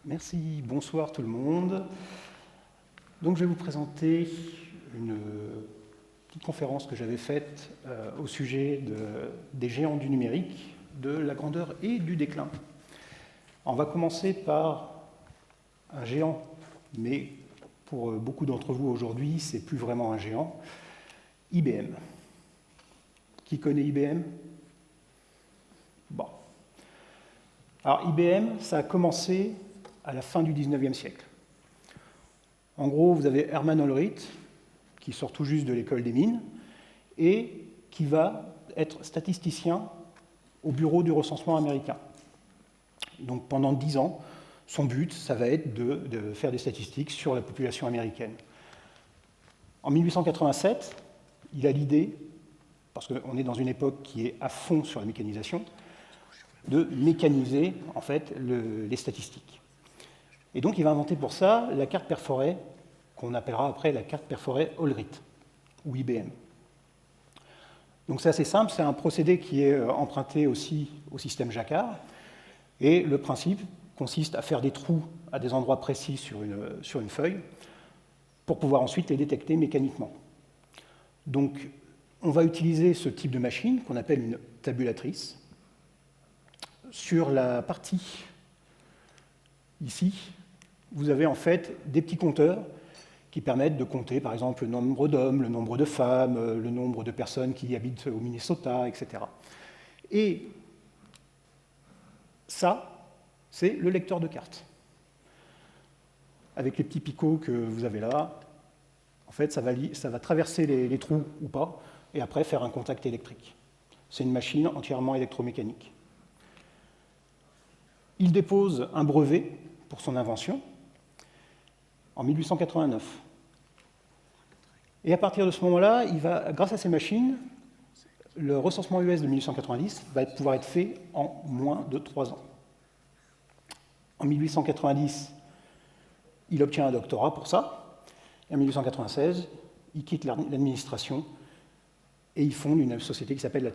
Merci, bonsoir tout le monde. Donc je vais vous présenter une petite conférence que j'avais faite au sujet des géants du numérique, de la grandeur et du déclin. On va commencer par un géant, mais pour beaucoup d'entre vous aujourd'hui, c'est plus vraiment un géant, IBM. Qui connaît IBM? Bon. Alors IBM, ça a commencé à la fin du 19e siècle. En gros, vous avez Hermann Hollerith, qui sort tout juste de l'école des mines, et qui va être statisticien au bureau du recensement américain. Donc pendant 10 ans, son but, ça va être de faire des statistiques sur la population américaine. En 1887, il a l'idée, parce qu'on est dans une époque qui est à fond sur la mécanisation, de mécaniser en fait les statistiques. Et donc il va inventer pour ça la carte perforée, qu'on appellera après la carte perforée Hollerith, ou IBM. Donc c'est assez simple, c'est un procédé qui est emprunté aussi au système Jacquard, et le principe consiste à faire des trous à des endroits précis sur une feuille, pour pouvoir ensuite les détecter mécaniquement. Donc on va utiliser ce type de machine, qu'on appelle une tabulatrice. Sur la partie ici, vous avez en fait des petits compteurs qui permettent de compter, par exemple, le nombre d'hommes, le nombre de femmes, le nombre de personnes qui habitent au Minnesota, etc. Et ça, c'est le lecteur de cartes. Avec les petits picots que vous avez là, en fait, ça va traverser les trous ou pas, et après faire un contact électrique. C'est une machine entièrement électromécanique. Il dépose un brevet pour son invention en 1889. Et à partir de ce moment-là, grâce à ces machines, le recensement US de 1890 va pouvoir être fait en moins de 3 ans. En 1890, il obtient un doctorat pour ça, et en 1896, il quitte l'administration et il fonde une société qui s'appelle la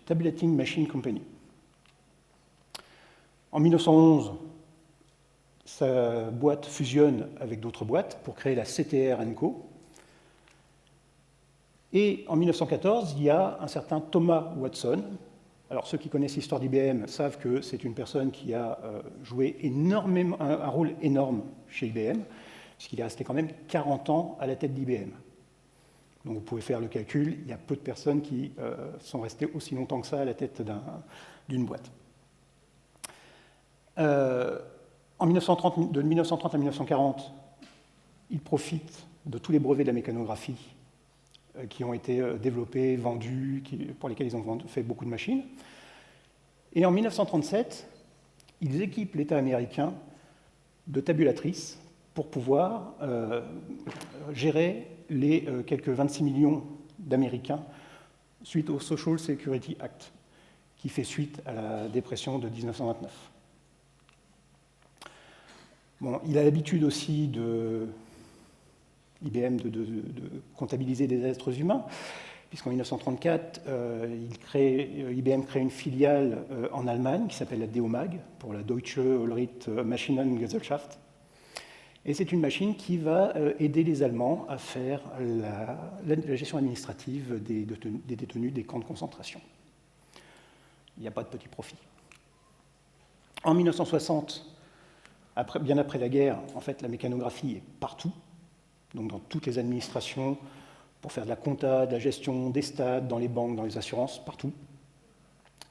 Tabulating Machine Company. En 1911, sa boîte fusionne avec d'autres boîtes pour créer la CTR & Co. Et en 1914, il y a un certain Thomas Watson. Alors ceux qui connaissent l'histoire d'IBM savent que c'est une personne qui a joué un rôle énorme chez IBM, puisqu'il est resté quand même 40 ans à la tête d'IBM. Donc vous pouvez faire le calcul, il y a peu de personnes qui sont restées aussi longtemps que ça à la tête d'une boîte. De 1930 à 1940, il profite de tous les brevets de la mécanographie qui ont été développés, vendus, pour lesquels ils ont fait beaucoup de machines. Et en 1937, ils équipent l'État américain de tabulatrices pour pouvoir gérer les quelques 26 millions d'Américains suite au Social Security Act, qui fait suite à la dépression de 1929. Bon, il a l'habitude aussi IBM de comptabiliser des êtres humains, puisqu'en 1934, IBM crée une filiale en Allemagne qui s'appelle la DEOMAG, pour la Deutsche Hollerith Maschinengesellschaft. Et c'est une machine qui va aider les Allemands à faire la gestion administrative des détenus des camps de concentration. Il n'y a pas de petit profit. En 1960, bien après la guerre, en fait, la mécanographie est partout, donc dans toutes les administrations, pour faire de la compta, de la gestion des stades, dans les banques, dans les assurances, partout.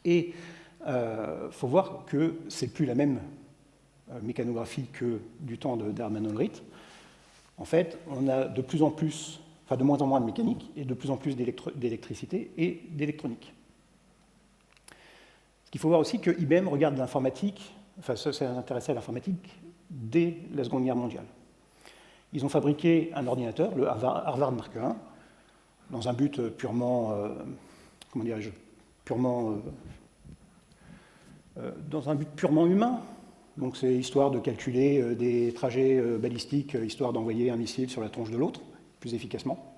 Et faut voir que c'est plus la même mécanographie que du temps d'Hermann Hollerith. En fait, on a de moins en moins de mécanique et de plus en plus d'électricité et d'électronique. Ce qu'il faut voir aussi que IBM regarde l'informatique, s'est intéressé à l'informatique dès la Seconde Guerre mondiale. Ils ont fabriqué un ordinateur, le Harvard Mark I, dans un but purement humain. Donc c'est histoire de calculer des trajets balistiques, histoire d'envoyer un missile sur la tronche de l'autre, plus efficacement.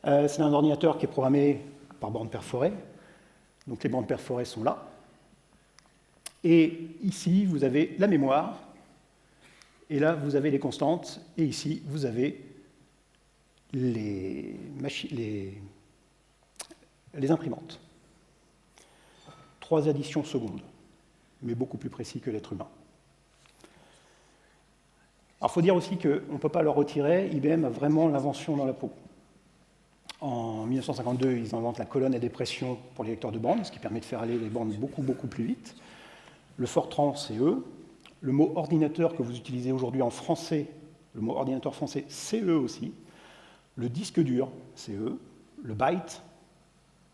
C'est un ordinateur qui est programmé par bande perforée. Donc les bandes perforées sont là. Et ici, vous avez la mémoire Et là, vous avez les constantes, et ici, vous avez les imprimantes. 3 additions secondes, mais beaucoup plus précis que l'être humain. Alors, il faut dire aussi qu'on ne peut pas leur retirer, IBM a vraiment l'invention dans la peau. En 1952, ils inventent la colonne à dépression pour les lecteurs de bandes, ce qui permet de faire aller les bandes beaucoup plus vite. Le Fortran, c'est eux. Le mot ordinateur que vous utilisez aujourd'hui en français, le mot ordinateur français, c'est eux aussi. Le disque dur, c'est eux. Le byte,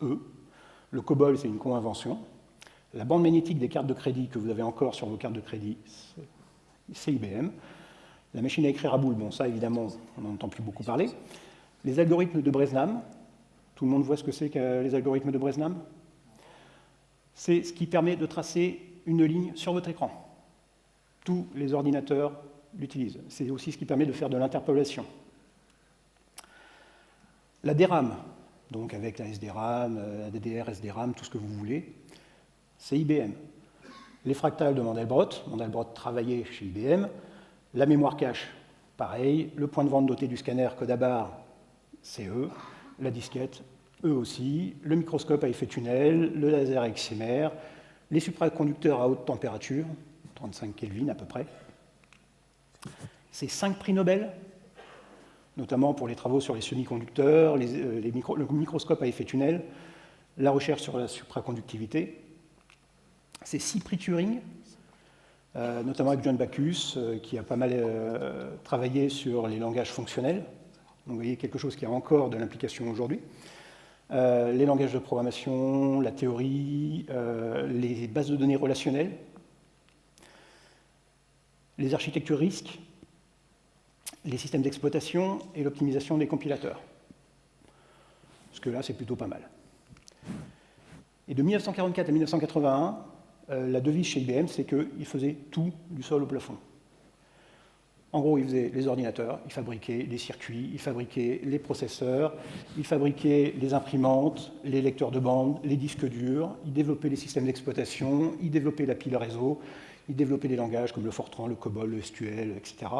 eux. Le COBOL, c'est une co-invention. La bande magnétique des cartes de crédit que vous avez encore sur vos cartes de crédit, c'est IBM. La machine à écrire à boule, bon, ça, évidemment, on n'en entend plus beaucoup parler. Les algorithmes de Breznam, tout le monde voit ce que c'est que les algorithmes de Breznam? C'est ce qui permet de tracer une ligne sur votre écran. Tous les ordinateurs l'utilisent. C'est aussi ce qui permet de faire de l'interpolation. La DRAM, donc avec la SDRAM, la DDR, SDRAM, tout ce que vous voulez, c'est IBM. Les fractales de Mandelbrot travaillait chez IBM. La mémoire cache, pareil. Le point de vente doté du scanner code à barre, c'est eux. La disquette, eux aussi. Le microscope à effet tunnel, le laser XMR, les supraconducteurs à haute température, 35 Kelvin à peu près. C'est 5 prix Nobel, notamment pour les travaux sur les semi-conducteurs, le microscope à effet tunnel, la recherche sur la supraconductivité. C'est 6 prix Turing, notamment avec John Bacchus, qui a pas mal travaillé sur les langages fonctionnels. Donc vous voyez quelque chose qui a encore de l'implication aujourd'hui. Les langages de programmation, la théorie, les bases de données relationnelles, les architectures RISC, les systèmes d'exploitation et l'optimisation des compilateurs. Parce que là, c'est plutôt pas mal. Et de 1944 à 1981, la devise chez IBM, c'est qu'ils faisaient tout du sol au plafond. En gros, ils faisaient les ordinateurs, ils fabriquaient les circuits, ils fabriquaient les processeurs, ils fabriquaient les imprimantes, les lecteurs de bande, les disques durs, ils développaient les systèmes d'exploitation, ils développaient la pile réseau, ils développaient des langages comme le Fortran, le COBOL, le SQL, etc.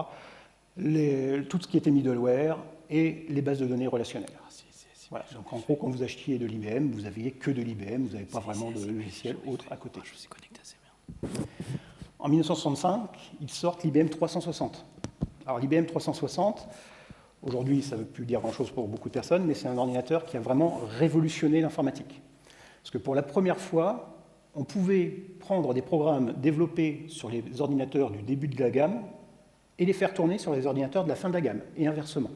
Tout ce qui était middleware et les bases de données relationnelles. Voilà. Donc en gros, quand vous achetiez de l'IBM, vous n'aviez que de l'IBM, vous n'avez pas vraiment de logiciel autre à côté. En 1965, ils sortent l'IBM 360. Alors l'IBM 360, aujourd'hui ça ne veut plus dire grand-chose pour beaucoup de personnes, mais c'est un ordinateur qui a vraiment révolutionné l'informatique. Parce que pour la première fois, on pouvait prendre des programmes développés sur les ordinateurs du début de la gamme et les faire tourner sur les ordinateurs de la fin de la gamme, et inversement.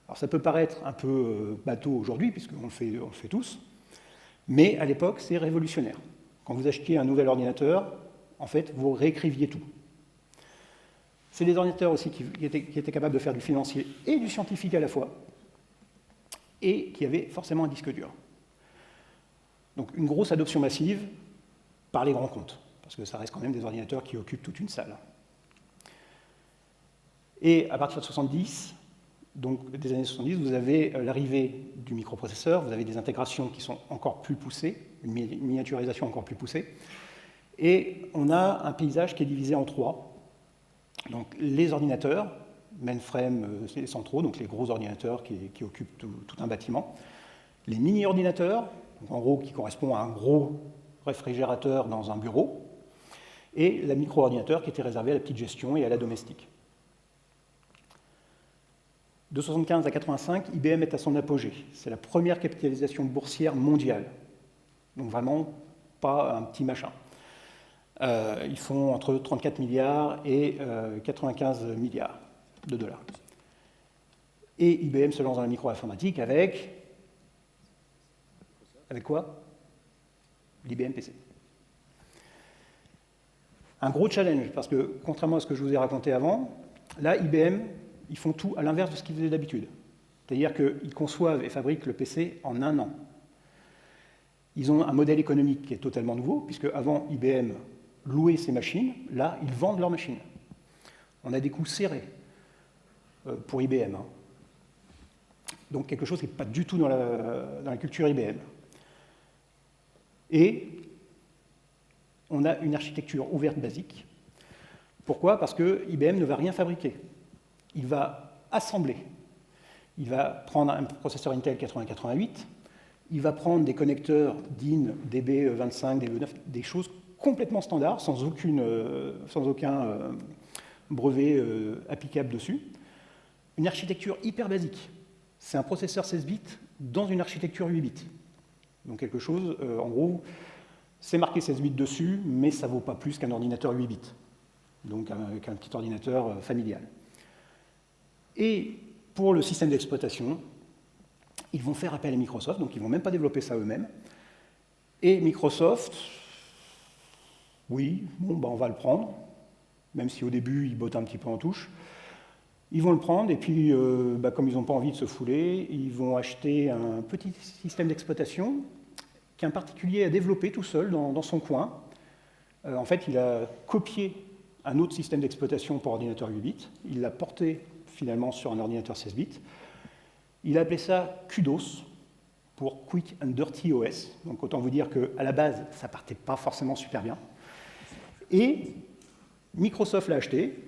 Alors ça peut paraître un peu bateau aujourd'hui, puisqu'on le fait tous, mais à l'époque, c'est révolutionnaire. Quand vous achetiez un nouvel ordinateur, en fait, vous réécriviez tout. C'est des ordinateurs aussi qui étaient capables de faire du financier et du scientifique à la fois, et qui avaient forcément un disque dur. Donc une grosse adoption massive par les grands comptes, parce que ça reste quand même des ordinateurs qui occupent toute une salle. Et à partir de 70, donc des années 70, vous avez l'arrivée du microprocesseur, vous avez des intégrations qui sont encore plus poussées, une miniaturisation encore plus poussée, et on a un paysage qui est divisé en 3. Donc les ordinateurs, mainframe, les centraux, donc les gros ordinateurs qui occupent tout un bâtiment, les mini-ordinateurs, en gros qui correspond à un gros réfrigérateur dans un bureau, et la micro-ordinateur qui était réservé à la petite gestion et à la domestique. De 1975 à 1985, IBM est à son apogée. C'est la première capitalisation boursière mondiale. Donc vraiment, pas un petit machin. Ils font entre 34 milliards et 95 milliards de dollars. Et IBM se lance dans la micro-informatique avec quoi? L'IBM PC. Un gros challenge, parce que contrairement à ce que je vous ai raconté avant, là, IBM, ils font tout à l'inverse de ce qu'ils faisaient d'habitude. C'est-à-dire qu'ils conçoivent et fabriquent le PC en 1 an. Ils ont un modèle économique qui est totalement nouveau, puisque avant, IBM louait ses machines, là, ils vendent leurs machines. On a des coûts serrés pour IBM. Donc quelque chose qui n'est pas du tout dans la culture IBM. Et on a une architecture ouverte basique. Pourquoi? Parce que IBM ne va rien fabriquer. Il va assembler. Il va prendre un processeur Intel 8088, il va prendre des connecteurs DIN, DB25, DB9, des choses complètement standards, sans aucun brevet applicable dessus. Une architecture hyper basique. C'est un processeur 16 bits dans une architecture 8 bits. Donc quelque chose, en gros, c'est marqué 16 bits dessus, mais ça ne vaut pas plus qu'un ordinateur 8 bits. Donc avec un petit ordinateur familial. Et pour le système d'exploitation, ils vont faire appel à Microsoft, donc ils ne vont même pas développer ça eux-mêmes. Et Microsoft, oui, bon, on va le prendre, même si au début, ils bottent un petit peu en touche. Ils vont le prendre, et puis, comme ils n'ont pas envie de se fouler, ils vont acheter un petit système d'exploitation qu'un particulier a développé tout seul dans son coin. En fait, il a copié un autre système d'exploitation pour ordinateur 8 bits, il l'a porté finalement sur un ordinateur 16 bits. Il a appelé ça QDOS, pour Quick and Dirty OS. Donc autant vous dire qu'à la base, ça partait pas forcément super bien. Et Microsoft l'a acheté,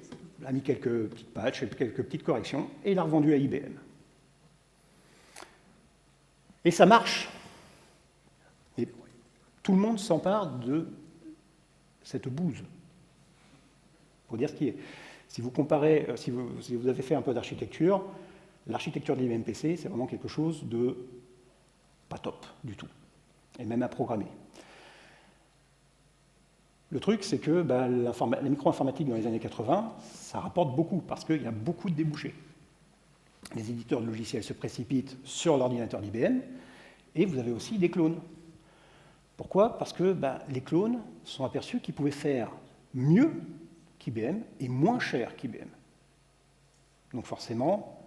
a mis quelques petites patchs, quelques petites corrections, et l'a revendu à IBM. Et ça marche. Et tout le monde s'empare de cette bouse. Pour dire ce qui est. Si vous comparez, si vous avez fait un peu d'architecture, l'architecture de l'IBM PC, c'est vraiment quelque chose de pas top du tout, et même à programmer. Le truc, c'est que la micro-informatique dans les années 80, ça rapporte beaucoup, parce qu'il y a beaucoup de débouchés. Les éditeurs de logiciels se précipitent sur l'ordinateur d'IBM, et vous avez aussi des clones. Pourquoi? Parce que les clones sont aperçus qu'ils pouvaient faire mieux qu'IBM et moins cher qu'IBM. Donc forcément,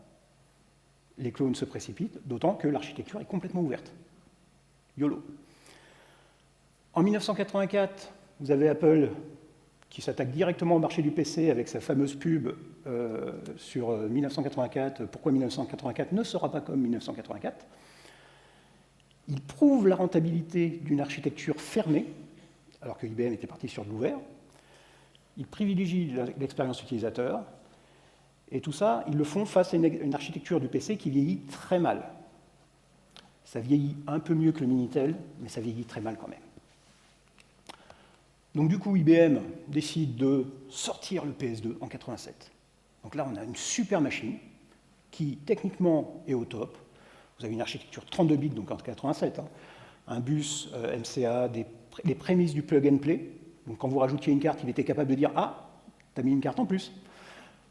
les clones se précipitent, d'autant que l'architecture est complètement ouverte. YOLO. En 1984, vous avez Apple qui s'attaque directement au marché du PC avec sa fameuse pub sur 1984, pourquoi 1984 ne sera pas comme 1984. Il prouve la rentabilité d'une architecture fermée, alors que IBM était parti sur de l'ouvert. Il privilégie l'expérience utilisateur, et tout ça, ils le font face à une architecture du PC qui vieillit très mal. Ça vieillit un peu mieux que le Minitel, mais ça vieillit très mal quand même. Donc du coup, IBM décide de sortir le PS2 en 87. Donc là, on a une super machine qui, techniquement, est au top. Vous avez une architecture 32 bits, donc en 87, un bus MCA, les prémices du plug and play. Donc quand vous rajoutiez une carte, il était capable de dire « Ah, t'as mis une carte en plus ».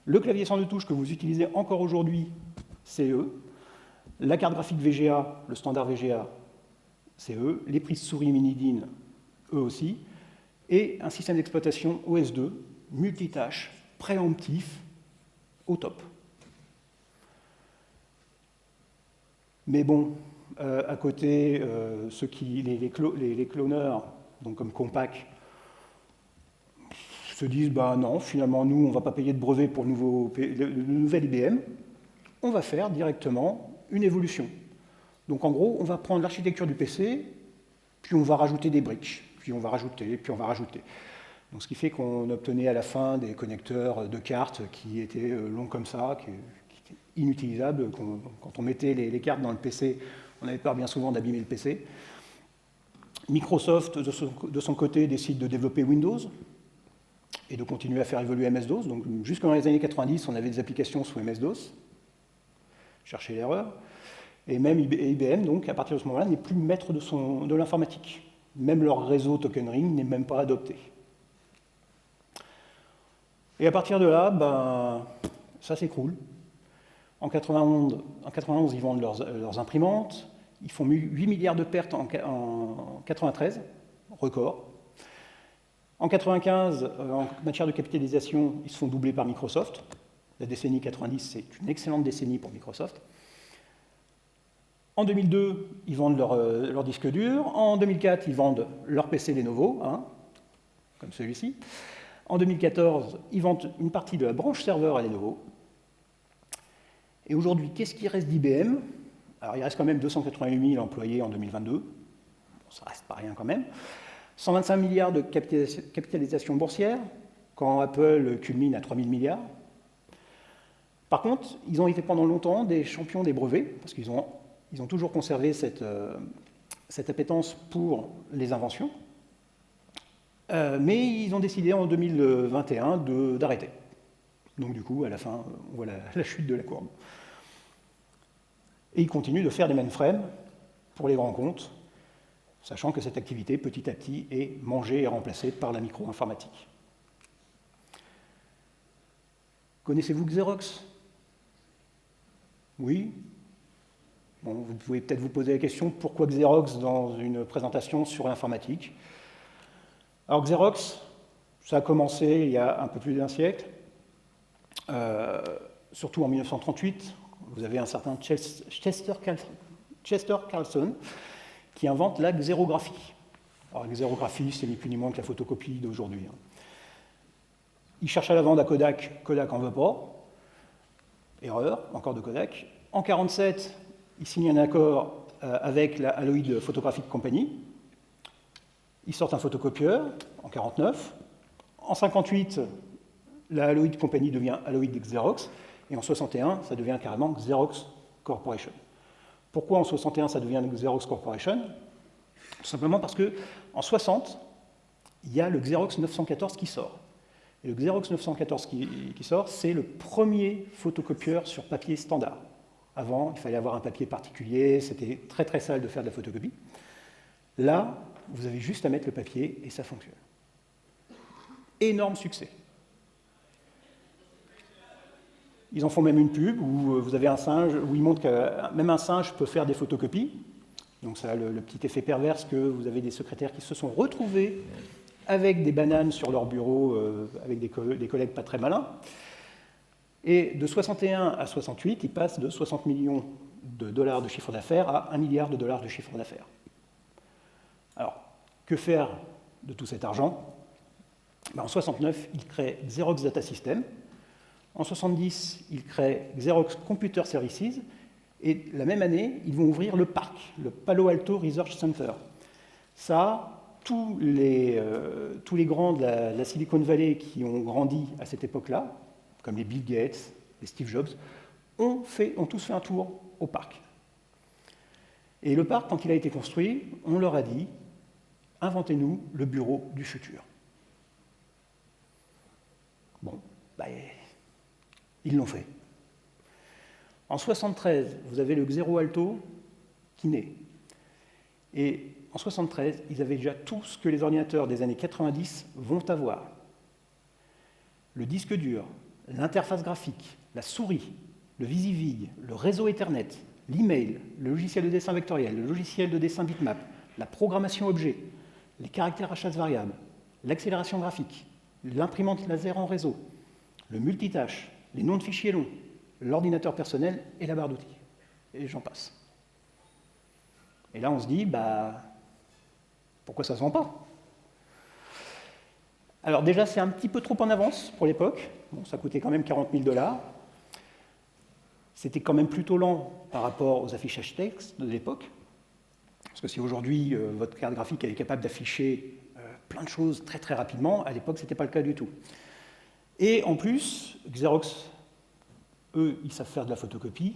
Le clavier sans deux touches que vous utilisez encore aujourd'hui, c'est eux. La carte graphique VGA, le standard VGA, c'est eux. Les prises souris mini-DIN, eux aussi. Et un système d'exploitation OS2, multitâche, préemptif, au top. Mais bon, à côté, les cloneurs, donc comme Compaq, se disent non, finalement, nous, on ne va pas payer de brevet pour le nouvel IBM, on va faire directement une évolution. Donc en gros, on va prendre l'architecture du PC, puis on va rajouter des briques, puis on va rajouter, puis on va rajouter. Donc ce qui fait qu'on obtenait à la fin des connecteurs de cartes qui étaient longs comme ça, qui étaient inutilisables. Quand on mettait les cartes dans le PC, on avait peur bien souvent d'abîmer le PC. Microsoft, de son côté, décide de développer Windows et de continuer à faire évoluer MS-DOS. Donc jusque dans les années 90, on avait des applications sous MS-DOS. Cherchez l'erreur. Et même IBM, donc, à partir de ce moment-là, n'est plus maître de l'informatique. Même leur réseau Token Ring n'est même pas adopté. Et à partir de là, ça s'écroule. En 91, ils vendent leurs imprimantes. Ils font 8 milliards de pertes en 93, record. En 95, en matière de capitalisation, ils se font doubler par Microsoft. La décennie 90, c'est une excellente décennie pour Microsoft. En 2002, ils vendent leur disque dur. En 2004, ils vendent leur PC Lenovo, comme celui-ci. En 2014, ils vendent une partie de la branche serveur à Lenovo. Et aujourd'hui, qu'est-ce qui reste d'IBM? Alors, il reste quand même 288 000 employés en 2022. Bon, ça reste pas rien quand même. 125 milliards de capitalisation boursière. quand Apple culmine à 3000 milliards. Par contre, ils ont été pendant longtemps des champions des brevets, parce qu'ils ont toujours conservé cette appétence pour les inventions. Mais ils ont décidé en 2021 d'arrêter. Donc du coup, à la fin, on voit la chute de la courbe. Et ils continuent de faire des mainframes pour les grands comptes, sachant que cette activité, petit à petit, est mangée et remplacée par la micro-informatique. Connaissez-vous Xerox? Oui? Bon, vous pouvez peut-être vous poser la question, pourquoi Xerox dans une présentation sur l'informatique? Alors Xerox, ça a commencé il y a un peu plus d'un siècle, surtout en 1938. Vous avez un certain Chester Carlson qui invente la xérographie. Alors la xérographie, c'est ni plus ni moins que la photocopie d'aujourd'hui. Il cherche à la vendre à Kodak, Kodak en veut pas. Erreur, encore de Kodak. En 1947, il signe un accord avec la Alloyd Photographic Company. Ils sortent un photocopieur en 1949. En 1958, la Alloyd Company devient Alloyd Xerox. Et en 1961, ça devient carrément Xerox Corporation. Pourquoi en 1961, ça devient Xerox Corporation? Tout simplement parce qu'en 1960, il y a le Xerox 914 qui sort. Et le Xerox 914 qui sort, c'est le premier photocopieur sur papier standard. Avant, il fallait avoir un papier particulier, c'était très très sale de faire de la photocopie. Là, vous avez juste à mettre le papier et ça fonctionne. Énorme succès. Ils en font même une pub où vous avez un singe, où ils montrent que même un singe peut faire des photocopies. Donc ça a le petit effet perverse que vous avez des secrétaires qui se sont retrouvés avec des bananes sur leur bureau, avec des collègues pas très malins. Et de 61 à 68, ils passent de 60 millions de dollars de chiffre d'affaires à 1 milliard de dollars de chiffre d'affaires. Alors, que faire de tout cet argent? En 69, ils créent Xerox Data System. En 70, ils créent Xerox Computer Services. Et la même année, ils vont ouvrir le PARC, le Palo Alto Research Center. Ça, tous les grands de la Silicon Valley qui ont grandi à cette époque-là, comme les Bill Gates, les Steve Jobs, ont tous fait un tour au parc. Et le parc, quand il a été construit, on leur a dit « Inventez-nous le bureau du futur ». Bon, ils l'ont fait. En 1973, vous avez le Xero Alto qui naît. Et en 1973, ils avaient déjà tout ce que les ordinateurs des années 90 vont avoir. Le disque dur, l'interface graphique, la souris, le VisiVig, le réseau Ethernet, l'email, le logiciel de dessin vectoriel, le logiciel de dessin bitmap, la programmation objet, les caractères à chasse variable, l'accélération graphique, l'imprimante laser en réseau, le multitâche, les noms de fichiers longs, l'ordinateur personnel et la barre d'outils. Et j'en passe. Et là, on se dit, pourquoi ça ne se vend pas? Alors déjà, c'est un petit peu trop en avance pour l'époque. Bon, ça coûtait quand même 40 000 $. C'était quand même plutôt lent par rapport aux affichages texte de l'époque. Parce que si aujourd'hui, votre carte graphique est capable d'afficher plein de choses très très rapidement, à l'époque, ce n'était pas le cas du tout. Et en plus, Xerox, eux, ils savent faire de la photocopie.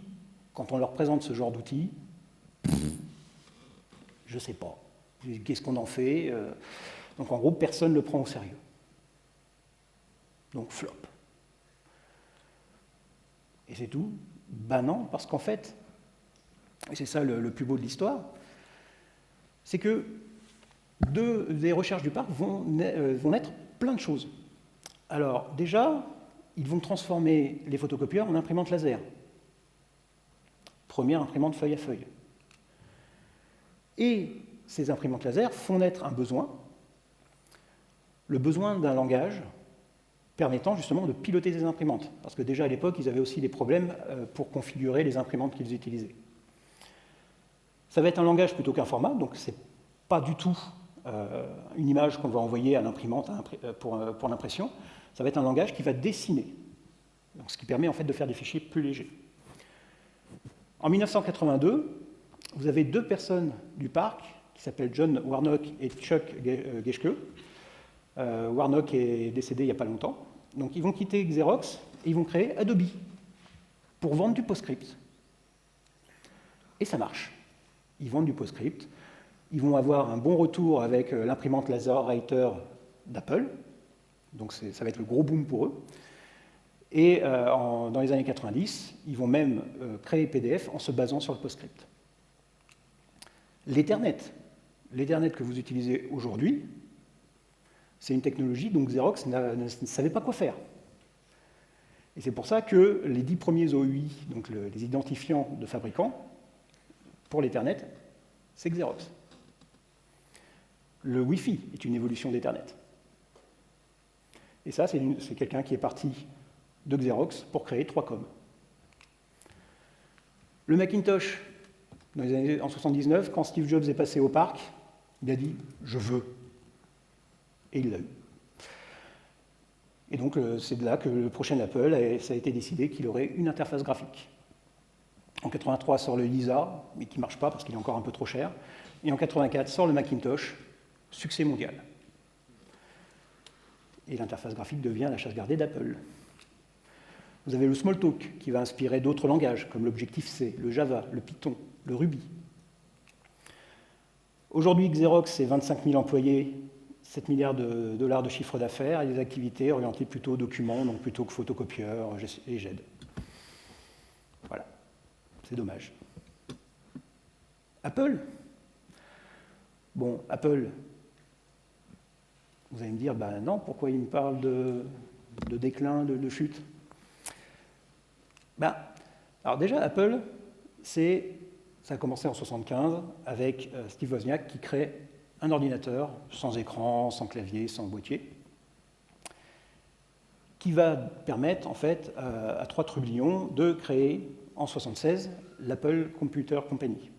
Quand on leur présente ce genre d'outils, je ne sais pas. Qu'est-ce qu'on en fait? Donc en gros, personne ne le prend au sérieux. Donc flop. Et c'est tout? Non, parce qu'en fait, et c'est ça le plus beau de l'histoire, c'est que des recherches du parc vont naître plein de choses. Alors déjà, ils vont transformer les photocopieurs en imprimantes laser. Première imprimante feuille à feuille. Et ces imprimantes laser font naître un besoin, le besoin d'un langage permettant justement de piloter ces imprimantes. Parce que déjà à l'époque, ils avaient aussi des problèmes pour configurer les imprimantes qu'ils utilisaient. Ça va être un langage plutôt qu'un format, donc ce n'est pas du tout une image qu'on va envoyer à l'imprimante pour l'impression. Ça va être un langage qui va dessiner, donc ce qui permet en fait de faire des fichiers plus légers. En 1982, vous avez deux personnes du parc qui s'appellent John Warnock et Chuck Geschke, Warnock est décédé il n'y a pas longtemps. Donc ils vont quitter Xerox et ils vont créer Adobe pour vendre du PostScript. Et ça marche. Ils vendent du PostScript. Ils vont avoir un bon retour avec l'imprimante LaserWriter d'Apple. Donc ça va être le gros boom pour eux. Et dans les années 90, ils vont même créer PDF en se basant sur le PostScript. L'Ethernet que vous utilisez aujourd'hui, c'est une technologie dont Xerox ne savait pas quoi faire. Et c'est pour ça que les 10 premiers OUI, donc les identifiants de fabricants, pour l'Ethernet, c'est Xerox. Le Wi-Fi est une évolution d'Ethernet. Et ça, c'est quelqu'un qui est parti de Xerox pour créer 3Com. Le Macintosh, en 1979, quand Steve Jobs est passé au parc, il a dit « je veux ». Et il l'a eu. Et donc, c'est de là que le prochain Apple, ça a été décidé qu'il aurait une interface graphique. En 83 sort le Lisa, mais qui ne marche pas parce qu'il est encore un peu trop cher. Et en 84 sort le Macintosh, succès mondial. Et l'interface graphique devient la chasse gardée d'Apple. Vous avez le Smalltalk qui va inspirer d'autres langages, comme l'Objective-C, le Java, le Python, le Ruby. Aujourd'hui, Xerox, c'est 25 000 employés, 7 milliards de dollars de chiffre d'affaires et des activités orientées plutôt documents, donc plutôt que photocopieurs et GED. Voilà, c'est dommage. Apple. Bon, Apple, vous allez me dire, ben non, pourquoi il me parle de déclin, de chute? Ben, alors déjà, Apple, ça a commencé en 1975 avec Steve Wozniak qui crée un ordinateur sans écran, sans clavier, sans boîtier, qui va permettre en fait à 3 trublions de créer en 1976 l'Apple Computer Company.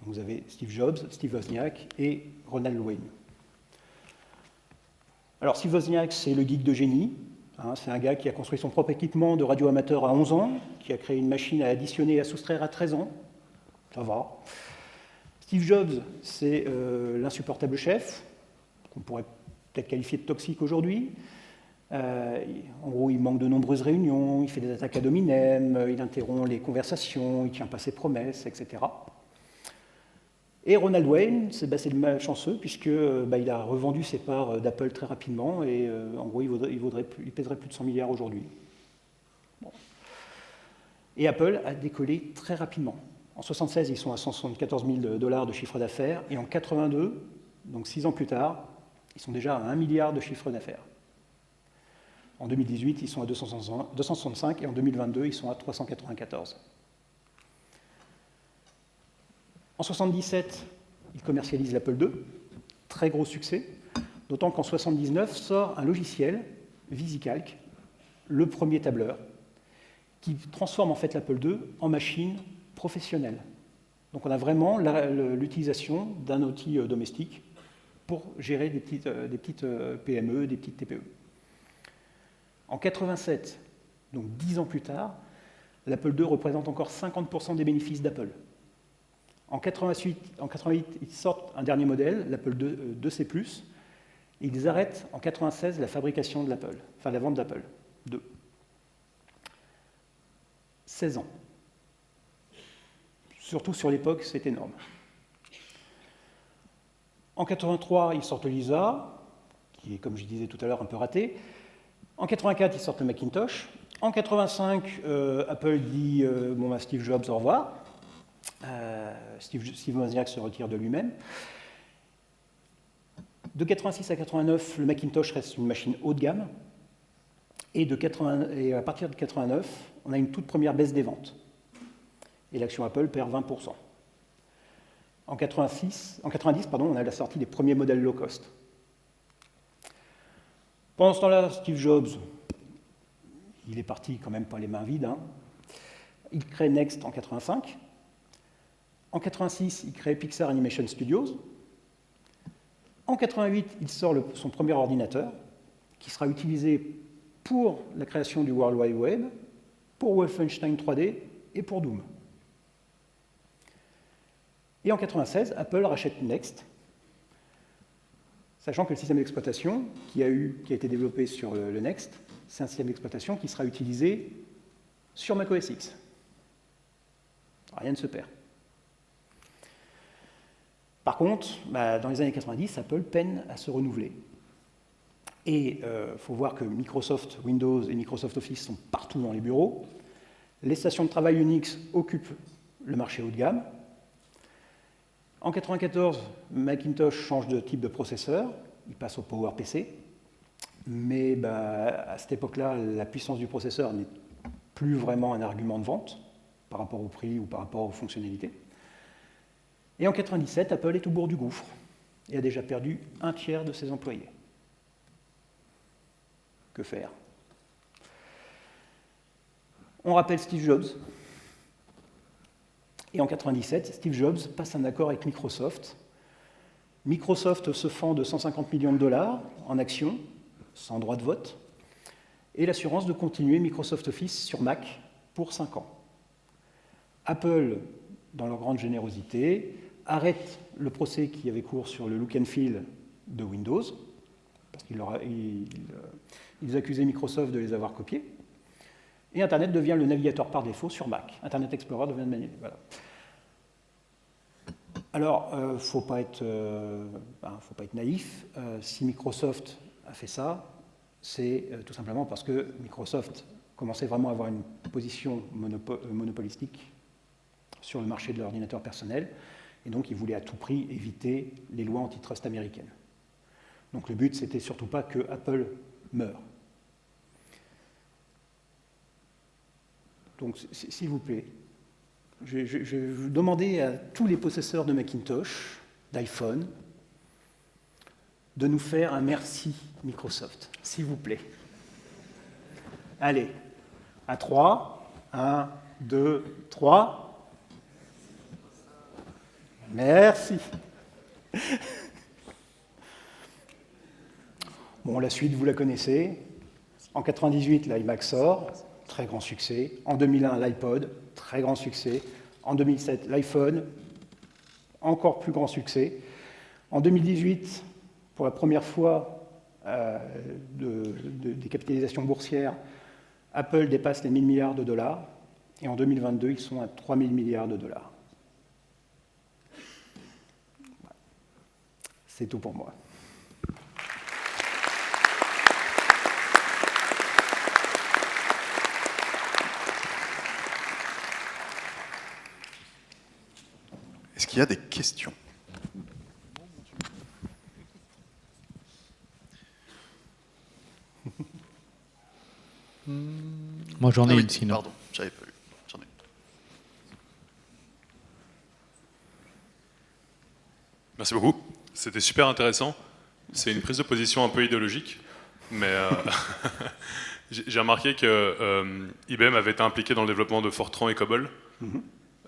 Donc vous avez Steve Jobs, Steve Wozniak et Ronald Wayne. Alors Steve Wozniak, c'est le geek de génie. C'est un gars qui a construit son propre équipement de radioamateur à 11 ans, qui a créé une machine à additionner et à soustraire à 13 ans. Ça va. Steve Jobs, c'est l'insupportable chef, qu'on pourrait peut-être qualifier de toxique aujourd'hui. En gros, il manque de nombreuses réunions, il fait des attaques ad hominem, il interrompt les conversations, il ne tient pas ses promesses, etc. Et Ronald Wayne, c'est le malchanceux, puisqu'il a revendu ses parts d'Apple très rapidement, et en gros, il pèserait plus de 100 milliards aujourd'hui. Bon. Et Apple a décollé très rapidement. En 1976, ils sont à 174 000 dollars de chiffre d'affaires, et en 82, donc 6 ans plus tard, ils sont déjà à 1 milliard de chiffre d'affaires. En 2018, ils sont à 265, et en 2022, ils sont à 394. En 1977, ils commercialisent l'Apple II, très gros succès, d'autant qu'en 1979 sort un logiciel, VisiCalc, le premier tableur, qui transforme en fait l'Apple II en machine professionnelle. Donc on a vraiment l'utilisation d'un outil domestique pour gérer des petites PME, des petites TPE. En 1987, donc 10 ans plus tard, l'Apple II représente encore 50% des bénéfices d'Apple. En 1988, ils sortent un dernier modèle, l'Apple IIc+, et ils arrêtent en 1996 la fabrication de l'Apple, enfin la vente d'Apple II. 16 ans. Surtout sur l'époque, c'est énorme. En 1983, ils sortent le Lisa, qui est, comme je disais tout à l'heure, un peu raté. En 1984, ils sortent le Macintosh. En 1985, Apple dit à Steve Jobs au revoir. Steve Wozniak se retire de lui-même. De 1986 à 1989, le Macintosh reste une machine haut de gamme. Et à partir de 1989, on a une toute première baisse des ventes. Et l'action Apple perd 20%. En 1990, on a la sortie des premiers modèles low cost. Pendant ce temps-là, Steve Jobs, il est parti quand même pas les mains vides. Il crée Next en 1985. En 1986, il crée Pixar Animation Studios. En 1988, il sort son premier ordinateur, qui sera utilisé pour la création du World Wide Web, pour Wolfenstein 3D et pour Doom. Et en 1996, Apple rachète Next. Sachant que le système d'exploitation qui a été développé sur le Next, c'est un système d'exploitation qui sera utilisé sur Mac OS X. Rien ne se perd. Par contre, dans les années 90, Apple peine à se renouveler. Et il faut voir que Microsoft Windows et Microsoft Office sont partout dans les bureaux. Les stations de travail Unix occupent le marché haut de gamme. En 1994, Macintosh change de type de processeur, il passe au PowerPC. Mais à cette époque-là, la puissance du processeur n'est plus vraiment un argument de vente par rapport au prix ou par rapport aux fonctionnalités. Et en 1997, Apple est au bord du gouffre et a déjà perdu un tiers de ses employés. Que faire? On rappelle Steve Jobs. Et en 1997, Steve Jobs passe un accord avec Microsoft. Microsoft se fend de 150 millions de dollars en actions, sans droit de vote, et l'assurance de continuer Microsoft Office sur Mac pour 5 ans. Apple, dans leur grande générosité, arrête le procès qui avait cours sur le look and feel de Windows, parce qu'ils accusaient Microsoft de les avoir copiés, et Internet devient le navigateur par défaut sur Mac. Internet Explorer devient le voilà. Alors, il ne faut pas être naïf. Si Microsoft a fait ça, c'est tout simplement parce que Microsoft commençait vraiment à avoir une position monopolistique sur le marché de l'ordinateur personnel, et donc il voulait à tout prix éviter les lois antitrust américaines. Donc le but, c'était surtout pas que Apple meure. Donc, s'il vous plaît, je vais vous demander à tous les possesseurs de Macintosh, d'iPhone, de nous faire un merci Microsoft, s'il vous plaît. Allez, à 3, 1, 2, 3. Merci. Bon, la suite, vous la connaissez. En 1998, l'iMac sort, très grand succès. En 2001, l'iPod, très grand succès. En 2007, l'iPhone, encore plus grand succès. En 2018, pour la première fois des capitalisations boursières, Apple dépasse les 1000 milliards de dollars. Et en 2022, ils sont à 3000 milliards de dollars. C'est tout pour moi. Est-ce qu'il y a des questions? Moi, j'en ai une, sinon. Pardon, j'avais pas vu. J'en ai une. Merci beaucoup. C'était super intéressant. C'est une prise de position un peu idéologique, mais j'ai remarqué que IBM avait été impliqué dans le développement de Fortran et COBOL,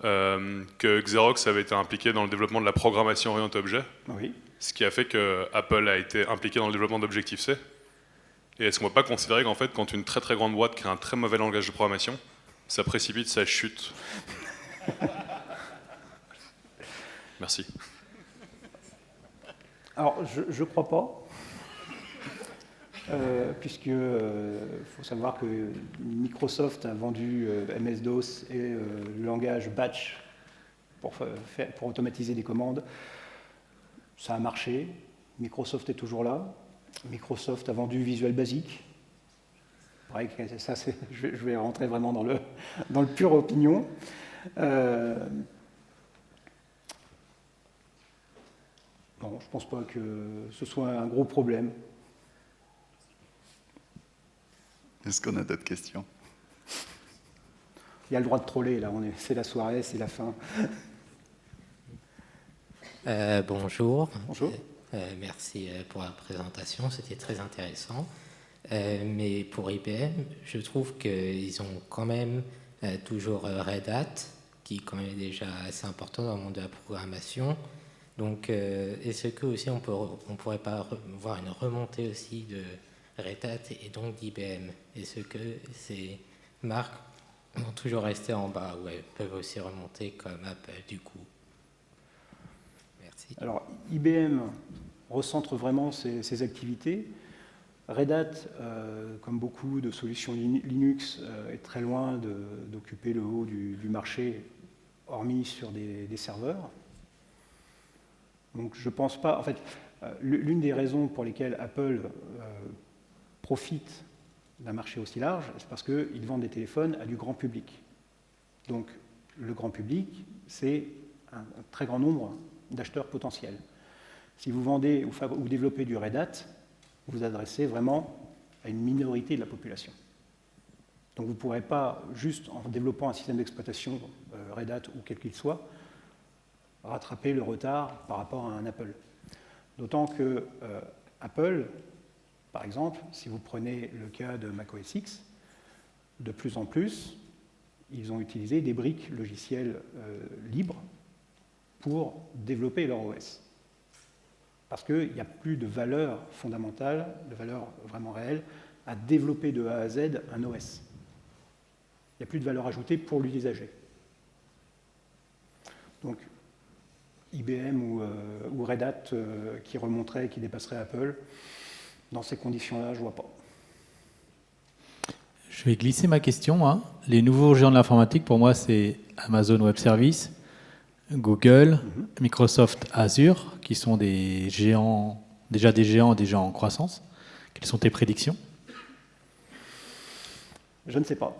que Xerox avait été impliqué dans le développement de la programmation orientée objet, Oui. ce qui a fait que Apple a été impliqué dans le développement d'Objective-C. Et est-ce qu'on ne peut pas considérer qu'en fait, quand une très très grande boîte crée un très mauvais langage de programmation, ça précipite sa chute? Merci. Alors, je ne crois pas, puisque faut savoir que Microsoft a vendu MS-DOS et le langage Batch pour automatiser des commandes. Ça a marché. Microsoft est toujours là. Microsoft a vendu Visual Basic. Ouais, ça, je vais rentrer vraiment dans le pure opinion. Non, je ne pense pas que ce soit un gros problème. Est-ce qu'on a d'autres questions? Il y a le droit de troller, là, c'est la soirée, c'est la fin. Bonjour. Bonjour. Merci pour la présentation, c'était très intéressant. Mais pour IBM, je trouve qu'ils ont quand même toujours Red Hat, qui quand même est déjà assez important dans le monde de la programmation. Donc, est-ce que aussi on pourrait pas voir une remontée aussi de Red Hat et donc d'IBM? Est-ce que ces marques vont toujours rester en bas ou elles peuvent aussi remonter comme Apple du coup? Merci. Alors, IBM recentre vraiment ses activités. Red Hat, comme beaucoup de solutions Linux, est très loin d'occuper le haut du marché, hormis sur des serveurs. Donc je ne pense pas... En fait, l'une des raisons pour lesquelles Apple profite d'un marché aussi large, c'est parce qu'ils vendent des téléphones à du grand public. Donc le grand public, c'est un très grand nombre d'acheteurs potentiels. Si vous vendez ou développez du Red Hat, vous vous adressez vraiment à une minorité de la population. Donc vous ne pourrez pas, juste en développant un système d'exploitation Red Hat ou quel qu'il soit, rattraper le retard par rapport à un Apple. D'autant que Apple, par exemple, si vous prenez le cas de macOS X, de plus en plus, ils ont utilisé des briques logicielles libres pour développer leur OS. Parce qu'il n'y a plus de valeur fondamentale, de valeur vraiment réelle, à développer de A à Z un OS. Il n'y a plus de valeur ajoutée pour l'utilisager. Donc, IBM ou Red Hat qui remonterait, qui dépasserait Apple, dans ces conditions-là, je ne vois pas. Je vais glisser ma question. Hein. Les nouveaux géants de l'informatique, pour moi, c'est Amazon Web Services, Google, Microsoft Azure, qui sont des géants, déjà en croissance. Quelles sont tes prédictions? Je ne sais pas.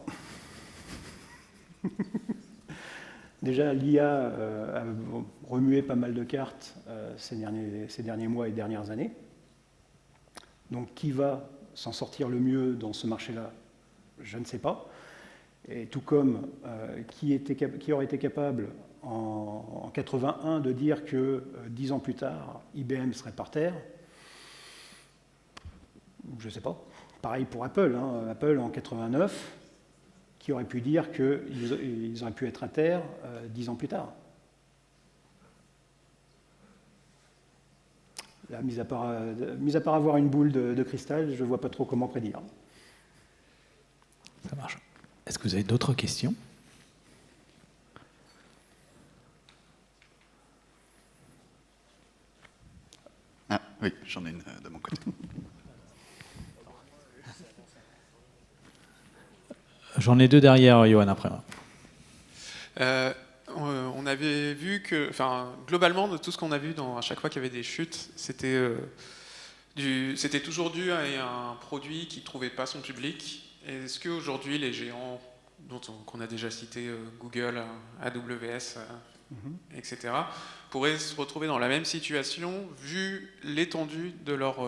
Déjà, l'IA a remué pas mal de cartes ces derniers mois et dernières années. Donc, qui va s'en sortir le mieux dans ce marché-là? Je ne sais pas. Et tout comme qui aurait été capable en 81 de dire que 10 ans plus tard, IBM serait par terre, je ne sais pas. Pareil pour Apple. Hein. Apple en 89, qui aurait pu dire qu'ils auraient pu être à terre 10 ans plus tard. Là, mis à part avoir une boule de cristal, je ne vois pas trop comment prédire. Ça marche. Est-ce que vous avez d'autres questions? Ah oui, j'en ai une de mon côté. J'en ai deux derrière, Johan, après moi. On avait vu que, globalement, de tout ce qu'on a vu à chaque fois qu'il y avait des chutes, c'était toujours dû à un produit qui ne trouvait pas son public. Est-ce qu'aujourd'hui, les géants qu'on a déjà cités, Google, AWS, etc., pourraient se retrouver dans la même situation, vu l'étendue de leur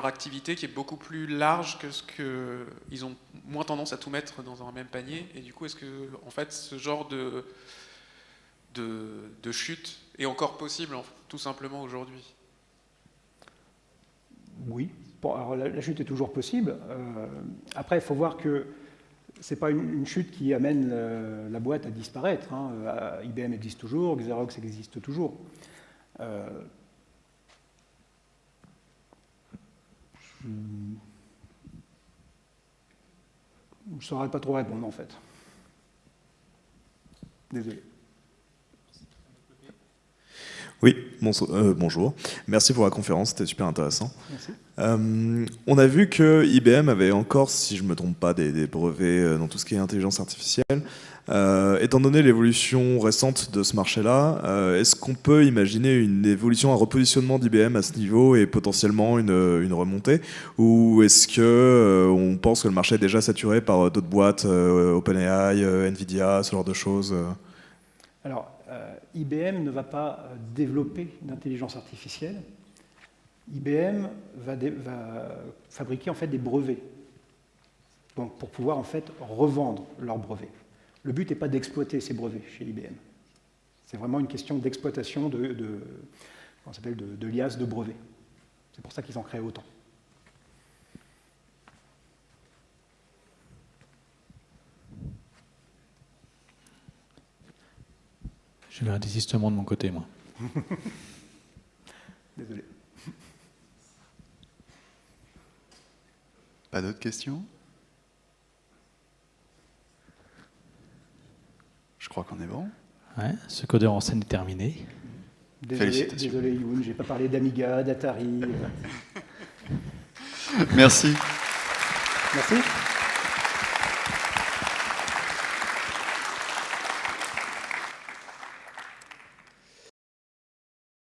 activité qui est beaucoup plus large que ce qu'ils ont moins tendance à tout mettre dans un même panier. Et du coup, est-ce que en fait, ce genre de chute est encore possible, tout simplement, aujourd'hui? Oui. Bon, alors la chute est toujours possible. Après, il faut voir que ce n'est pas une chute qui amène la boîte à disparaître. Hein. IBM existe toujours, Xerox existe toujours. Je ne saurais pas trop répondre, en fait. Désolé. Oui, bonjour. Merci pour la conférence, c'était super intéressant. Merci. On a vu que IBM avait encore, si je ne me trompe pas, des brevets dans tout ce qui est intelligence artificielle. Étant donné l'évolution récente de ce marché-là, est-ce qu'on peut imaginer une évolution, un repositionnement d'IBM à ce niveau et potentiellement une remontée? Ou est-ce qu'on pense que le marché est déjà saturé par d'autres boîtes, OpenAI, Nvidia, ce genre de choses? Alors, IBM ne va pas développer d'intelligence artificielle. IBM va fabriquer en fait des brevets, donc pour pouvoir en fait revendre leurs brevets. Le but n'est pas d'exploiter ces brevets chez IBM. C'est vraiment une question d'exploitation de liasses de brevets. C'est pour ça qu'ils en créent autant. J'ai un désistement de mon côté, moi. Désolé. Pas d'autres questions? Je crois qu'on est bon. Ouais, ce codeur en scène est terminé. Félicitations. Désolé Youn, j'ai pas parlé d'Amiga, d'Atari. Merci. Merci.